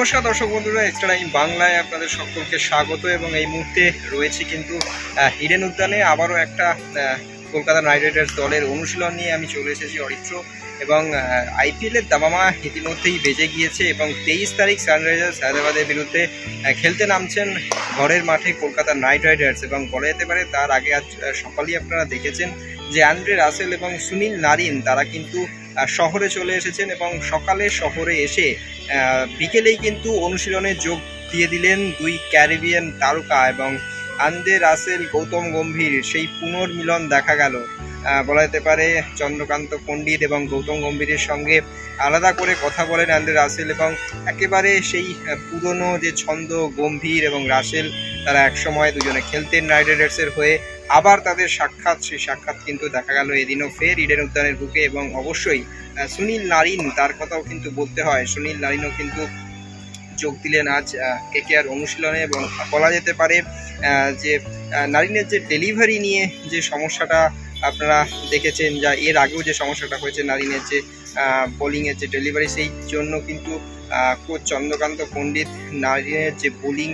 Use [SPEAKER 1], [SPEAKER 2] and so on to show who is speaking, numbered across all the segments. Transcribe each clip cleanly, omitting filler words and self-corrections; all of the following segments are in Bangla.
[SPEAKER 1] নমস্কার দর্শক বন্ধুরা, এক্সট্রা টাইম বাংলায় আপনাদের সকলকে স্বাগত। এবং এই মুহূর্তে রয়েছে কিন্তু ইডেন উদ্যানে আবারও একটা কলকাতা নাইট রাইডার্স দলের অনুশীলন নিয়ে আমি চলে এসেছি অরিত্র। এবং আইপিএলের দামামা ইতিমধ্যেই বেজে গিয়েছে এবং 23 তারিখ সানরাইজার্স হায়দ্রাবাদের বিরুদ্ধে খেলতে নামছেন ঘরের মাঠে কলকাতা নাইট রাইডার্স। এবং বলা যেতে পারে তার আগে আজ সকালেই আপনারা দেখেছেন যে অ্যান্ড্রে রাসেল এবং সুনীল নারিন তারা কিন্তু শহরে চলে এসেছেন এবং সকালে শহরে এসে বিকেলেই কিন্তু অনুশীলনে যোগ দিয়ে দিলেন দুই ক্যারিবিয়ান তারকা। এবং অ্যান্ড্রে রাসেল গৌতম গম্ভীর সেই পুনর্মিলন দেখা গেল। বলা যেতে পারে চন্দ্রকান্ত পণ্ডিত এবং গৌতম গম্ভীরের সঙ্গে আলাদা করে কথা বলেন অ্যান্ড্রে রাসেল এবং একেবারে সেই পুরনো যে ছন্দ গম্ভীর এবং রাসেল তারা একসময় দুজনে খেলতেন নাইট রাইডার্সের হয়ে, আবার তাদের সেই সাক্ষাৎ কিন্তু দেখা গেল এদিনও ফের ইডেন উদ্যানের বুকে। এবং অবশ্যই সুনীল নারিন তার কথাও কিন্তু বলতে হয়, সুনীল নারিনও কিন্তু যোগ দিলেন আজ কেকেআর অনুশীলনে। এবং বলা যেতে পারে যে নারিনের যে ডেলিভারি নিয়ে যে সমস্যাটা আপনারা দেখেছেন, যা এর আগেও যে সমস্যাটা হয়েছে নারিনের যে বোলিংয়ের যে ডেলিভারি, সেই জন্য কিন্তু কোচ চন্দ্রকান্ত পণ্ডিত নারিনের যে বোলিং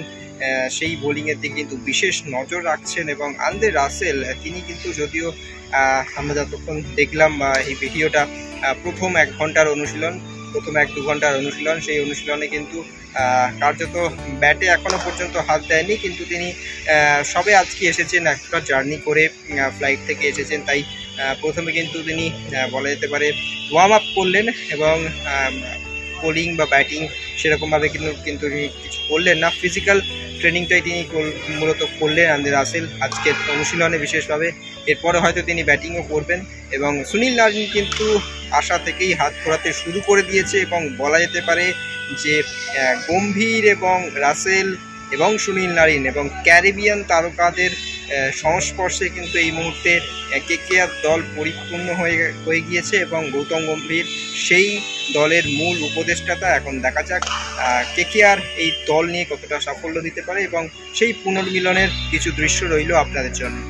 [SPEAKER 1] সেই বোলিংয়ের দিকে কিন্তু বিশেষ নজর রাখছেন। এবং অ্যান্ড্রে রাসেল তিনি কিন্তু যদিও আমরা যতক্ষণ দেখলাম এই ভিডিওটা প্রথম 1 ঘন্টার অনুশীলন, প্রথম 1-2 ঘন্টার অনুশীলন, সেই অনুশীলনে কিন্তু কার্যত ব্যাটে এখনও পর্যন্ত হাত দেয়নি, কিন্তু তিনি সবে আজকে এসেছেন, একটা জার্নি করে ফ্লাইট থেকে এসেছেন। তাই প্রথমে কিন্তু তিনি বলা যেতে পারে ওয়ার্ম আপ করলেন এবং বোলিং বা ব্যাটিং সেরকমভাবে কিন্তু তিনি কিছু করলেন না, ফিজিক্যাল ট্রেনিংটাই তিনি মূলত করলেন অ্যান্ড্রে রাসেল আজকের অনুশীলনে বিশেষভাবে। এরপরে হয়তো তিনি ব্যাটিংও করবেন। এবং সুনীল নারিন কিন্তু আশা থেকেই হাত ঘোরাতে শুরু করে দিয়েছে এবং বলা যেতে পারে যে গম্ভীর এবং রাসেল এবং সুনীল নারিন এবং ক্যারিবিয়ান তারকাদের সংস্পর্শে কিন্তু এই মুহূর্তে কেকেআর দল পরিপূর্ণ হয়ে গিয়েছে। এবং গৌতম গম্ভীর সেই দলের মূল উপদেষ্টাটা। এখন দেখা যাক কেকেআর এই দল নিয়ে কতটা সাফল্য দিতে পারে এবং সেই পুনর্মিলনের কিছু দৃশ্য রইল আপনাদের জন্য।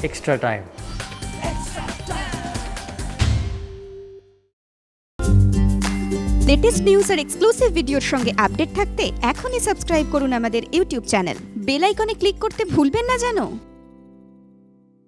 [SPEAKER 2] extra time.
[SPEAKER 3] লেটেস্ট নিউজ আর এক্সক্লুসিভ ভিডিওর সঙ্গে আপডেট থাকতে এখনই সাবস্ক্রাইব করুন আমাদের ইউটিউব চ্যানেল। বেল আইকনে ক্লিক করতে ভুলবেন না যেন।